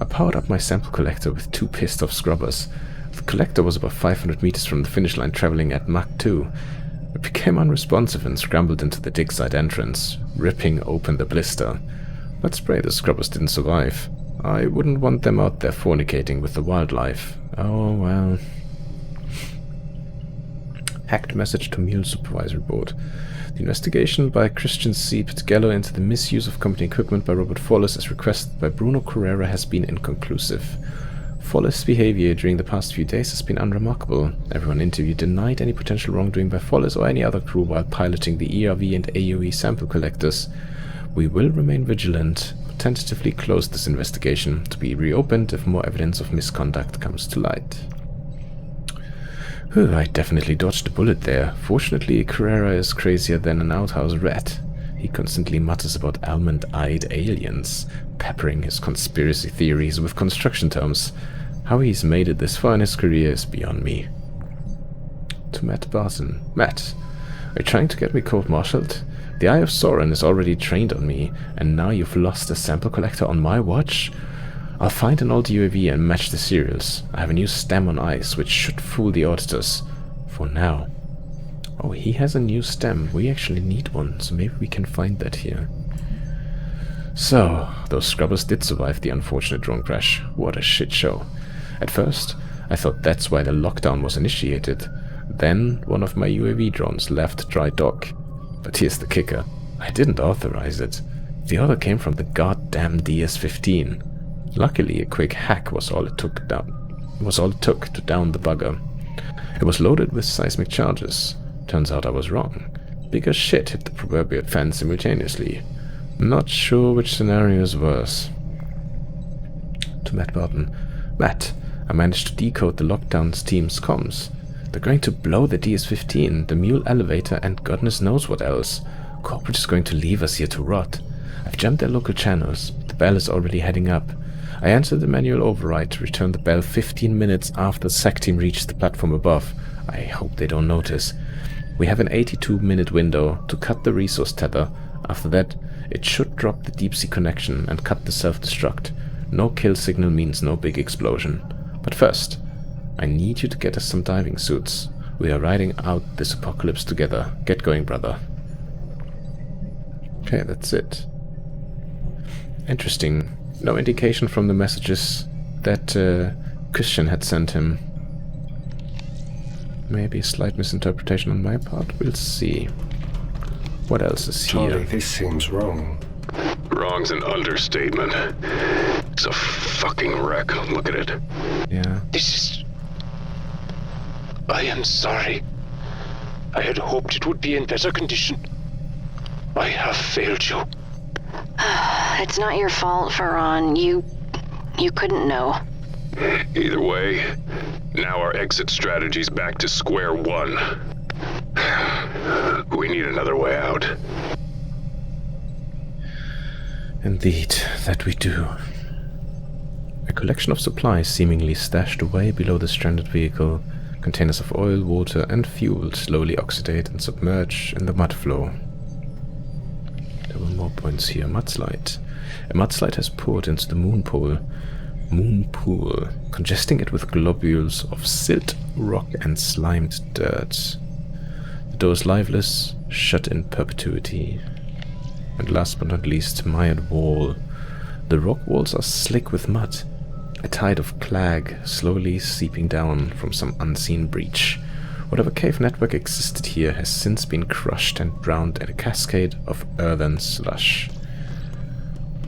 I powered up my sample collector with 2 pissed off scrubbers. The collector was about 500 meters from the finish line, traveling at Mach 2. It became unresponsive and scrambled into the dig site entrance, ripping open the blister. Let's pray the scrubbers didn't survive. I wouldn't want them out there fornicating with the wildlife. Oh well. Hacked message to Mule Supervisory Board. The investigation by Christian C. Pitgello into the misuse of company equipment by Robert Follis as requested by Bruno Carrera has been inconclusive. Follis' behavior during the past few days has been unremarkable. Everyone interviewed denied any potential wrongdoing by Follis or any other crew while piloting the ERV and AOE sample collectors. We will remain vigilant, but tentatively close this investigation, to be reopened if more evidence of misconduct comes to light. I definitely dodged a bullet there. Fortunately, Carrera is crazier than an outhouse rat. He constantly mutters about almond-eyed aliens, peppering his conspiracy theories with construction terms. How he's made it this far in his career is beyond me. To Matt Barton. Matt, are you trying to get me court-martialed? The Eye of Sauron is already trained on me, and now you've lost a sample collector on my watch? I'll find an old UAV and match the serials. I have a new stem on ice, which should fool the auditors. For now. Oh, he has a new stem. We actually need one, so maybe we can find that here. So, those scrubbers did survive the unfortunate drone crash. What a shit show. At first, I thought that's why the lockdown was initiated. Then, one of my UAV drones left dry dock. But here's the kicker. I didn't authorize it. The order came from the goddamn DS-15. Luckily, a quick hack was all it took to down the bugger. It was loaded with seismic charges. Turns out I was wrong. Bigger shit hit the proverbial fan simultaneously. Not sure which scenario is worse. To Matt Barton. Matt, I managed to decode the lockdown's team's comms. They're going to blow the DS-15, the mule elevator, and goodness knows what else. Corporate is going to leave us here to rot. I've jumped their local channels. The bell is already heading up. I entered the manual override to return the bell 15 minutes after the SAC team reached the platform above. I hope they don't notice. We have an 82-minute window to cut the resource tether. After that, it should drop the deep-sea connection and cut the self-destruct. No kill signal means no big explosion. But first, I need you to get us some diving suits. We are riding out this apocalypse together. Get going, brother. Okay, that's it. Interesting. No indication from the messages that Christian had sent him. Maybe a slight misinterpretation on my part. We'll see. What else is here? Charlie, this seems wrong. Wrong's an understatement. It's a fucking wreck. Look at it. Yeah. This is... I am sorry. I had hoped it would be in better condition. I have failed you. It's not your fault, Faron. You couldn't know. Either way, now our exit strategy's back to square one. We need another way out. Indeed, that we do. A collection of supplies seemingly stashed away below the stranded vehicle. Containers of oil, water, and fuel slowly oxidate and submerge in the mud flow. There were more points here. Mudslide. A mudslide has poured into the moon pool, congesting it with globules of silt, rock, and slimed dirt. The door is lifeless, shut in perpetuity. And last but not least, mired wall. The rock walls are slick with mud, a tide of clag slowly seeping down from some unseen breach. Whatever cave network existed here has since been crushed and drowned in a cascade of earthen slush.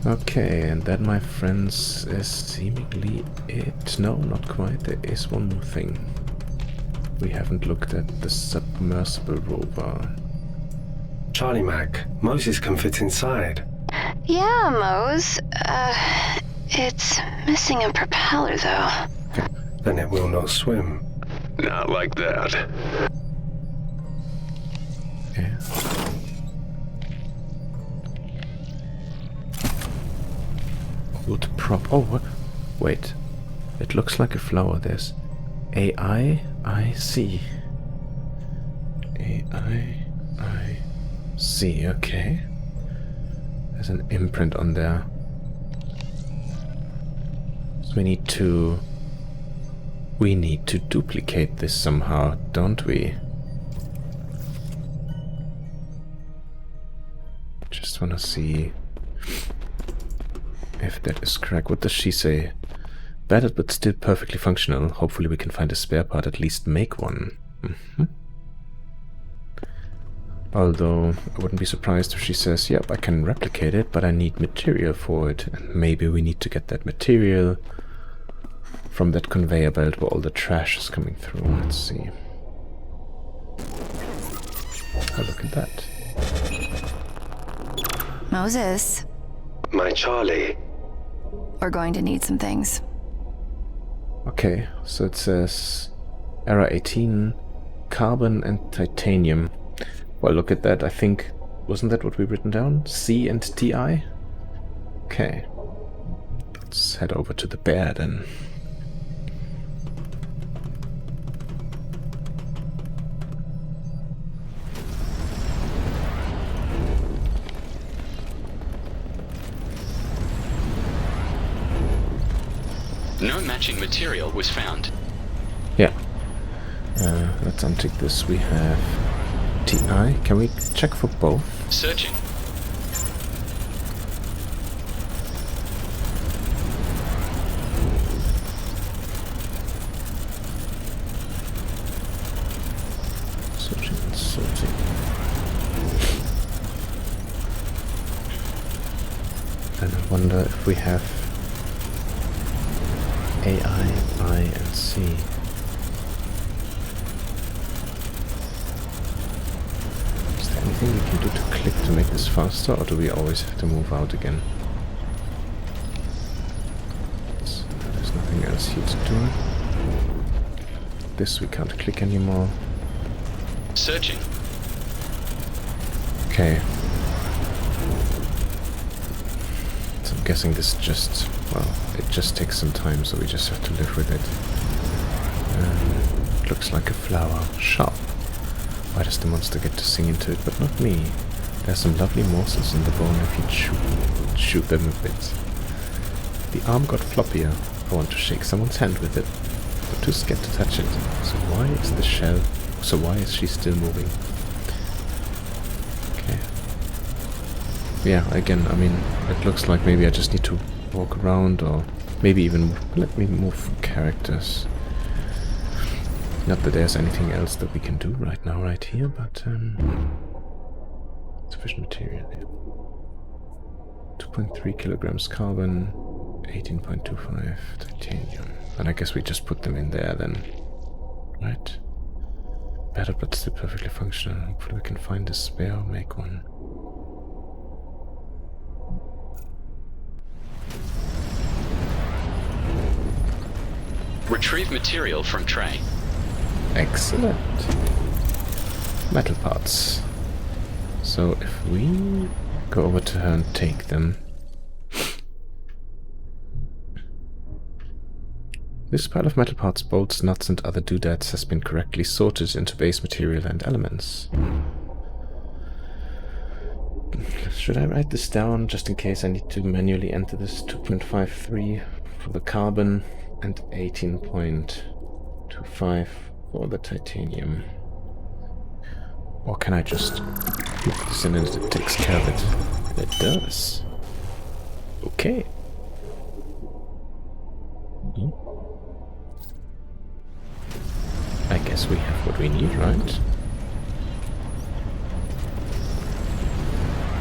Okay, and that, my friends, is seemingly it. No, not quite. There is one more thing. We haven't looked at the submersible rover. Charlie Mac, Moses can fit inside. Yeah, Mose. It's missing a propeller, though. Then it will not swim. Not like that. Okay. Wood prop. Oh, what? Wait. It looks like a flower. There's A-I-I-C. A-I-I-C. Okay. There's an imprint on there. So we need to duplicate this somehow, don't we? Just wanna see if that is correct. What does she say? Battered but still perfectly functional. Hopefully we can find a spare part, at least make one. Although, I wouldn't be surprised if she says, yep, I can replicate it, but I need material for it. And maybe we need to get that material from that conveyor belt where all the trash is coming through. Let's see. Oh, look at that. Moses, My Charlie. we're going to need some things. Okay, so it says Error 18, carbon and titanium. Well, look at that. I think, wasn't that what we've written down? C and TI? Okay. Let's head over to the bear then. No matching material was found. Yeah. Let's untick this. We have TI. Can we check for both? Searching. Searching and sorting. And I wonder if we have AI, I, and C. Is there anything we can do to click to make this faster, or do we always have to move out again? So there's nothing else here to do. This we can't click anymore. Searching. Okay. So I'm guessing this just, well, it just takes some time, so we just have to live with it. It looks like a flower. Sharp. Why does the monster get to sing into it, but not me? There's some lovely morsels in the bone if you shoot them a bit. The arm got floppier. I want to shake someone's hand with it. I'm too scared to touch it. So why is the shell... So why is she still moving? Okay. Yeah, again, I mean, it looks like maybe I just need to walk around, or maybe even let me move characters. Not that there's anything else that we can do right now, right here, but sufficient material here. 2.3 kilograms carbon, 18.25 titanium. And I guess we just put them in there then, right? Better, but still perfectly functional. Hopefully we can find a spare or make one. Retrieve material from tray. Excellent. Metal parts. So if we go over to her and take them. This pile of metal parts, bolts, nuts and other doodads has been correctly sorted into base material and elements. Should I write this down just in case I need to manually enter this? 2.53 for the carbon and 18.25 for the titanium. Or can I just put this in and it takes care of it? It does. Okay. I guess we have what we need, right?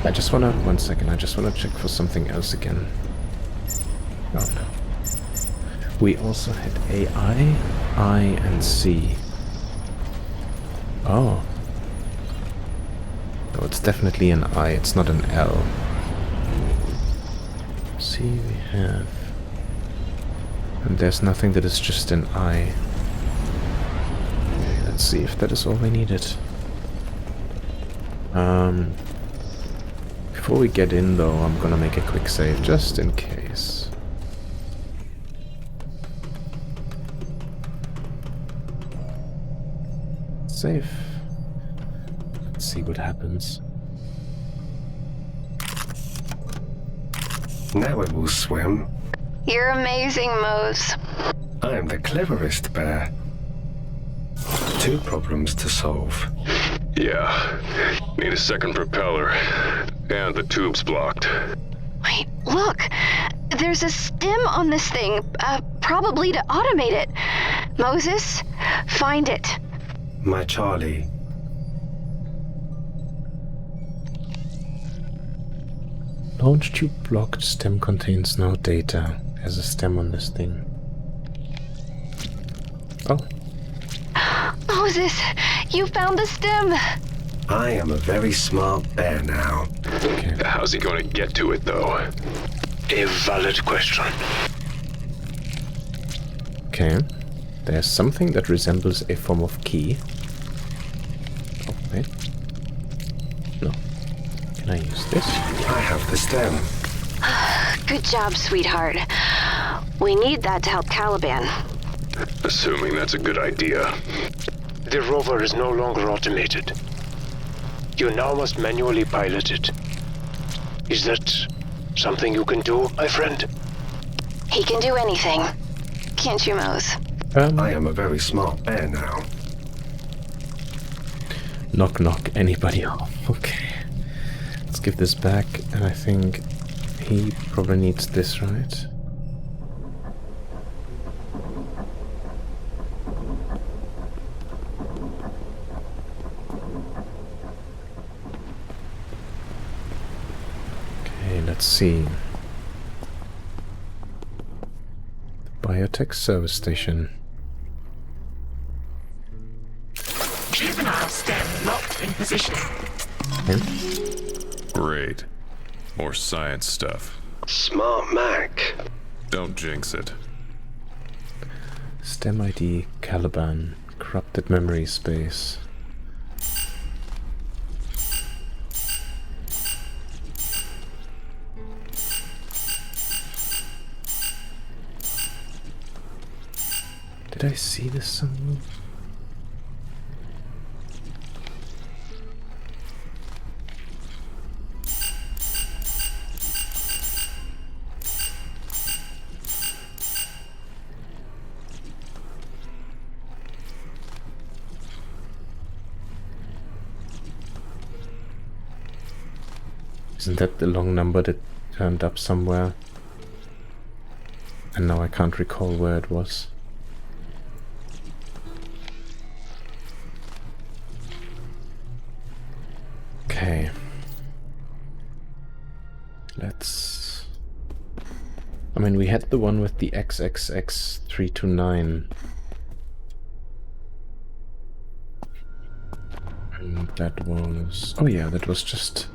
I just wanna... One second, I just wanna check for something else again. Oh no. We also had AI, I, and C. Oh. No, it's definitely an I, it's not an L. C we have... And there's nothing that is just an I. Okay, let's see if that is all we needed. Before we get in though, I'm gonna make a quick save, just in case. Save. Let's see what happens. Now it will swim. You're amazing, Mose. I am the cleverest bear. 2 problems to solve. Yeah. Need a second propeller. And the tube's blocked. Wait, look! There's a stem on this thing, probably to automate it. Moses, find it. My Charlie. Launch tube blocked. Stem contains no data. There's a stem on this thing. Oh. Moses, you found the stem! I am a very smart bear now. Okay. How's he gonna get to it, though? A valid question. Okay. There's something that resembles a form of key. Oh, wait. No. Can I use this? I have the stem. Good job, sweetheart. We need that to help Caliban. Assuming that's a good idea. The rover is no longer automated. You now must manually pilot it. Is that something you can do, my friend? He can do anything. Can't you, Mose? I am a very smart bear now. Knock knock, anybody home? Okay. Let's give this back, and I think he probably needs this, right? Okay, let's see. The Biotech Service Station. Juvenile stem locked in position. Great. More science stuff. Smart Mac. Don't jinx it. STEM ID Caliban. Corrupted memory space. Did I see this somewhere? Isn't that the long number that turned up somewhere? And now I can't recall where it was. Okay. Let's... I mean, we had the one with the XXX329. And that was... Oh yeah, that was just...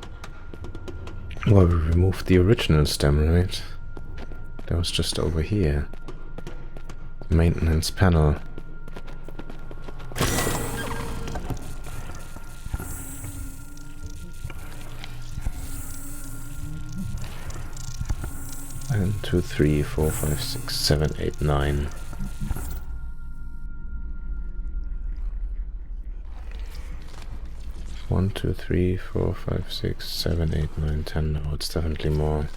Well, we removed the original stem, right? That was just over here. Maintenance panel. And 2, 3, 4, 5, 6, 7, 8, 9. One, 2, 3, 4, 5, 6, 7, 8, 9, 10. No, it's definitely more.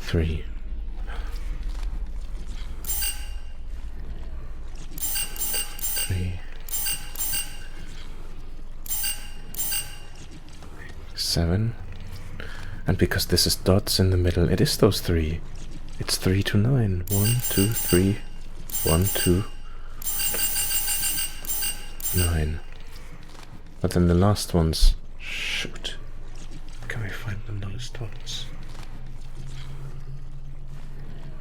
Three. Three. 7. And because this is dots in the middle, it is those 3. It's 3 to 9. 1, 2, 3. 1, 2. 9. But then the last ones... Shoot. Can we find the last ones?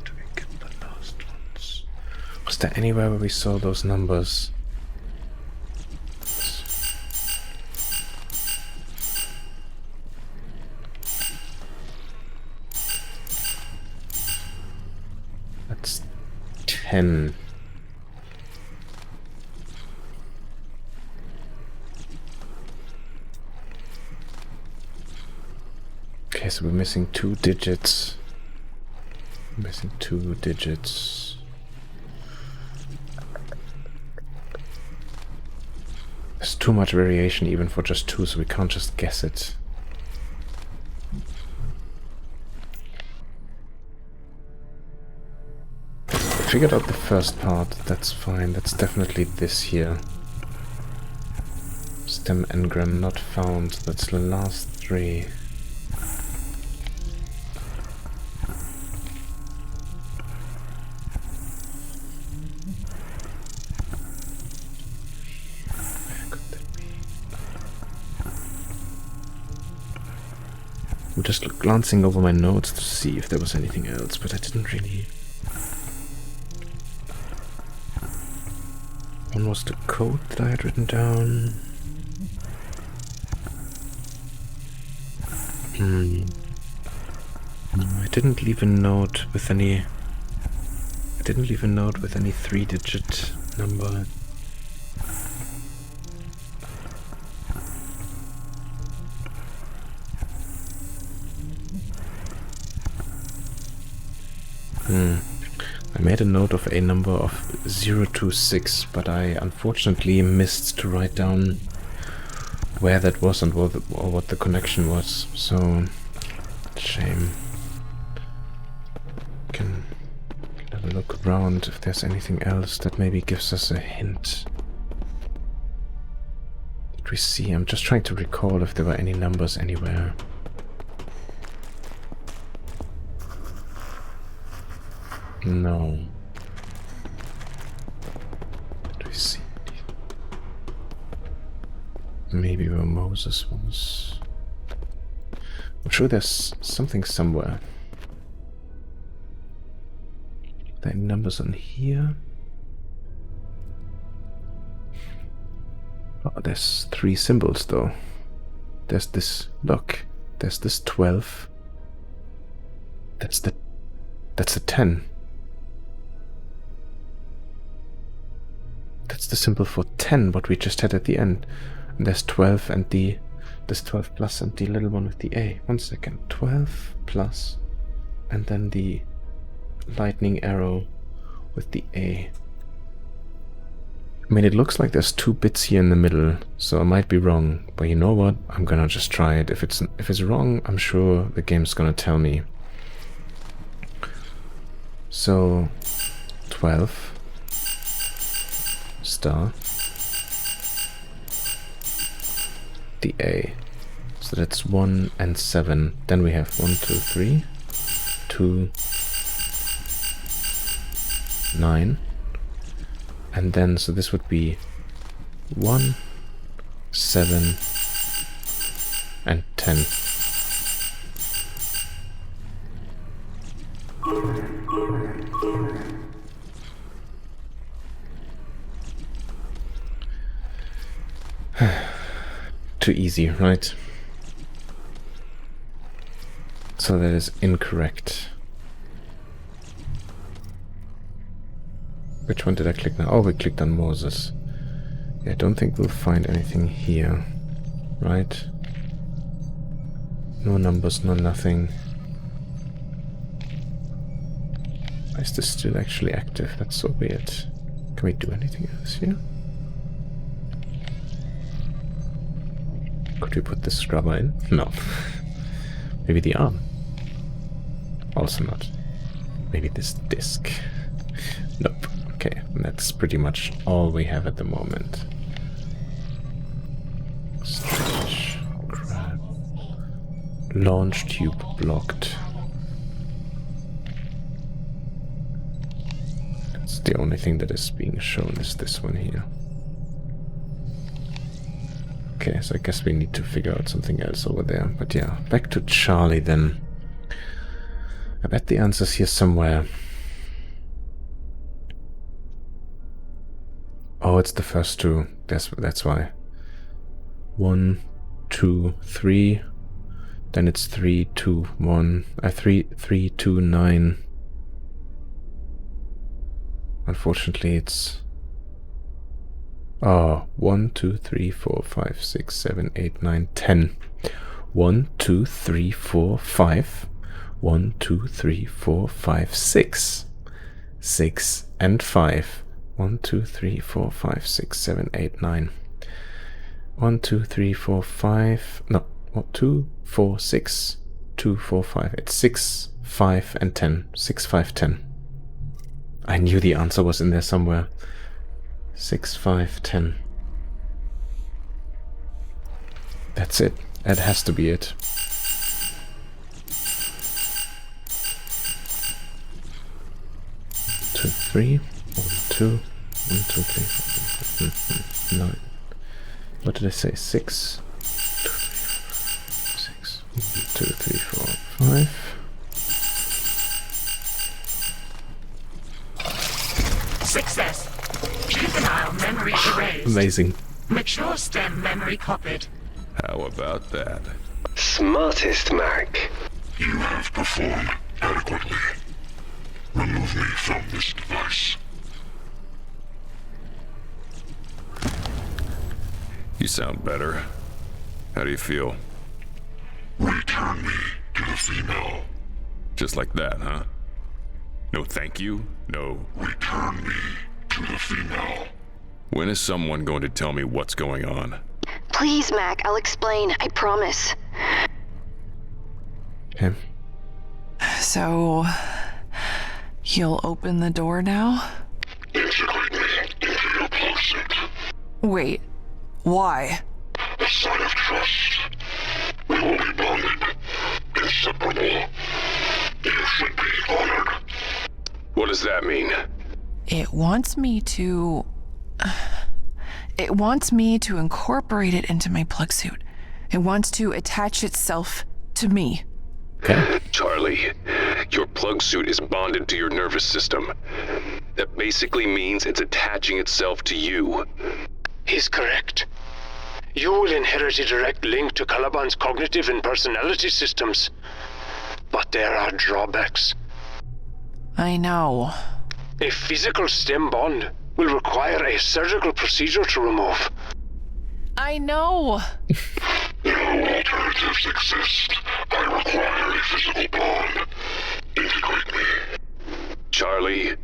Do we get the last ones? Was there anywhere where we saw those numbers? That's 10. Okay, so we're missing 2 digits. Missing 2 digits. There's too much variation even for just 2, so we can't just guess it. Figured out the first part, that's fine, that's definitely this here. Stem engram not found, that's the last 3. I'm just glancing over my notes to see if there was anything else, but I didn't really... One was the code that I had written down. No, I didn't leave a note with any... I didn't leave a note with any 3-digit number. I made a note of a number of 026, but I unfortunately missed to write down where that was and what the connection was, so shame. Can have a look around if there's anything else that maybe gives us a hint. Did we see? I'm just trying to recall if there were any numbers anywhere. No. Did we see? Maybe where Moses was. I'm sure there's something somewhere. Are there any numbers on here? Oh, there's 3 symbols though. There's this, look, there's this 12. That's the 10. That's the symbol for 10, what we just had at the end. And there's 12 and there's 12 plus and the little one with the A. 1 second. 12 plus and then the lightning arrow with the A. I mean, it looks like there's 2 bits here in the middle, so I might be wrong. But you know what? I'm gonna just try it. If it's wrong, I'm sure the game's gonna tell me. So 12 star the A, so that's 1 and 7. Then we have 1, 2, 3, 2, 9, and then so this would be 1, 7, and 10. Too easy, right? So that is incorrect. Which one did I click now? Oh, we clicked on Moses. Yeah, I don't think we'll find anything here, right? No numbers, no nothing. Why is this still actually active? That's so weird. Can we do anything else here? Could we put this scrubber in? No. Maybe the arm. Also not. Maybe this disc. Nope. Okay, that's pretty much all we have at the moment. Storage. Grab. Launch tube blocked. That's the only thing that is being shown is this one here. Okay, so I guess we need to figure out something else over there. But yeah, back to Charlie then. I bet the answer's here somewhere. Oh, it's the first 2. That's why. 1, 2, 3. Then it's 3, 2, 1. 3, 2, 9. Unfortunately, it's... Oh, 1, 2, 3, 4, 5, 6, 7, 8, 9, 10. 1, 2, 3, 4, 5. 1, 2, 3, 4, 5, 6. 6 and 5. 1, 2, 3, 4, 5, 6, 7, 8, 9. 1, 2, 3, 4, 5. No, 1, 2, 4, 6. 2, 4, 5. It's 6, 5, and 10. 6, 5, 10. I knew the answer was in there somewhere. 6, 5, 10. That's it. That has to be it. Two, 3. 1, 2. 1, 2, 3, 4, 5, 9. What did I say? 6. 2, 3, 4, 6. 2, 3, 4, 5. Success. Juvenile memory erased. Amazing. Mature stem memory copied. How about that? Smartest, Mac. You have performed adequately. Remove me from this device. You sound better. How do you feel? Return me to the female. Just like that, huh? No thank you? No. Return me to the female. When is someone going to tell me what's going on? Please, Mac, I'll explain. I promise. Okay. So, you'll open the door now? Integrate me into your plug suit. Wait, why? A sign of trust. We will be bonded. Inseparable. You should be honored. What does that mean? It wants me to incorporate it into my plug suit. It wants to attach itself to me. Okay. Charlie, your plug suit is bonded to your nervous system. That basically means it's attaching itself to you. He's correct. You will inherit a direct link to Caliban's cognitive and personality systems. But there are drawbacks. I know. A physical stem bond will require a surgical procedure to remove. I know. No alternatives exist. I require a physical bond. Integrate me. Charlie,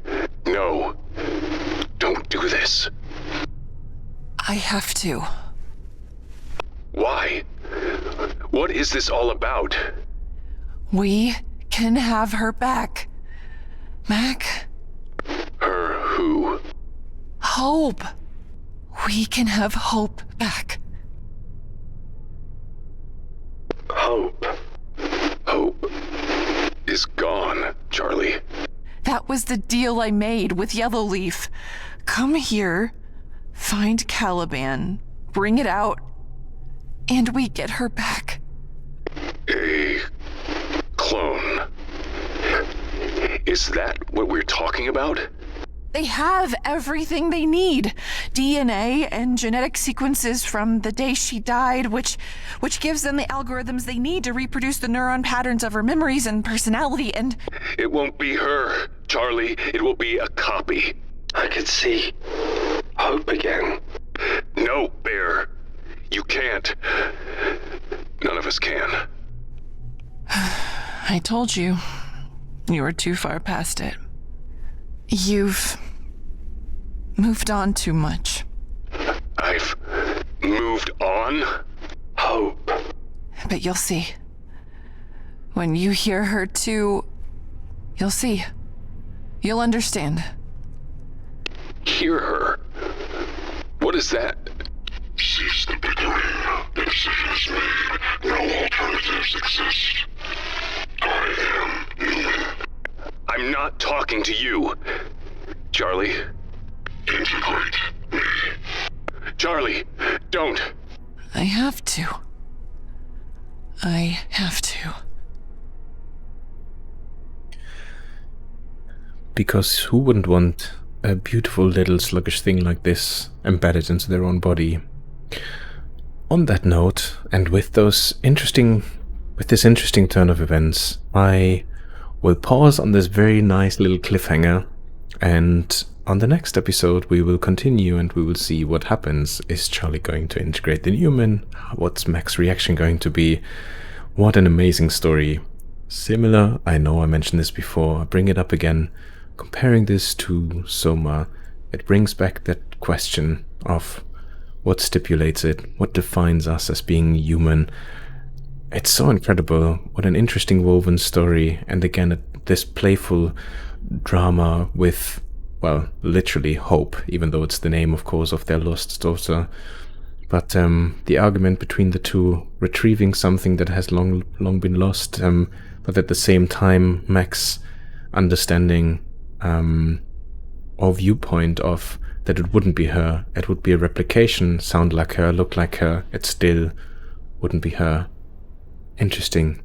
no. Don't do this. I have to. Why? What is this all about? We can have her back. Mac? Her who? Hope. We can have Hope back. Hope. Hope is gone, Charlie. That was the deal I made with Yellowleaf. Come here, find Caliban, bring it out, and we get her back. A clone. Is that what we're talking about? They have everything they need. DNA and genetic sequences from the day she died, which gives them the algorithms they need to reproduce the neuron patterns of her memories and personality, and... It won't be her, Charlie. It will be a copy. I could see Hope again. No, Bear. You can't. None of us can. I told you. You were too far past it. You've moved on too much. I've moved on? Hope. But you'll see. When you hear her too, you'll see. You'll understand. Hear her? What is that? Cease the bickering. The decision is made. No alternatives exist. I am Numen. I'm not talking to you. Charlie? Integrate me. Charlie, don't. I have to. I have to. Because who wouldn't want a beautiful little sluggish thing like this embedded into their own body? On that note, and with this interesting turn of events, I will pause on this very nice little cliffhanger, and on the next episode we will continue and we will see what happens. Is Charlie going to integrate the Numen? What's Mac's reaction going to be? What an amazing story. Similar, I know I mentioned this before, I bring it up again. Comparing this to Soma, it brings back that question of what stipulates it, what defines us as being human. It's so incredible, what an interesting woven story, and again this playful drama with, well, literally hope, even though it's the name, of course, of their lost daughter. But the argument between the two, retrieving something that has long been lost, but at the same time Mac's understanding or viewpoint of that it wouldn't be her, it would be a replication, sound like her, look like her, it still wouldn't be her. Interesting.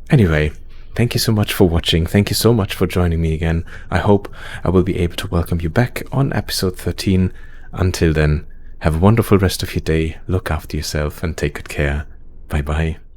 Anyway, thank you so much for watching. Thank you so much for joining me again. I hope I will be able to welcome you back on episode 13. Until then, have a wonderful rest of your day. Look after yourself and take good care. Bye bye.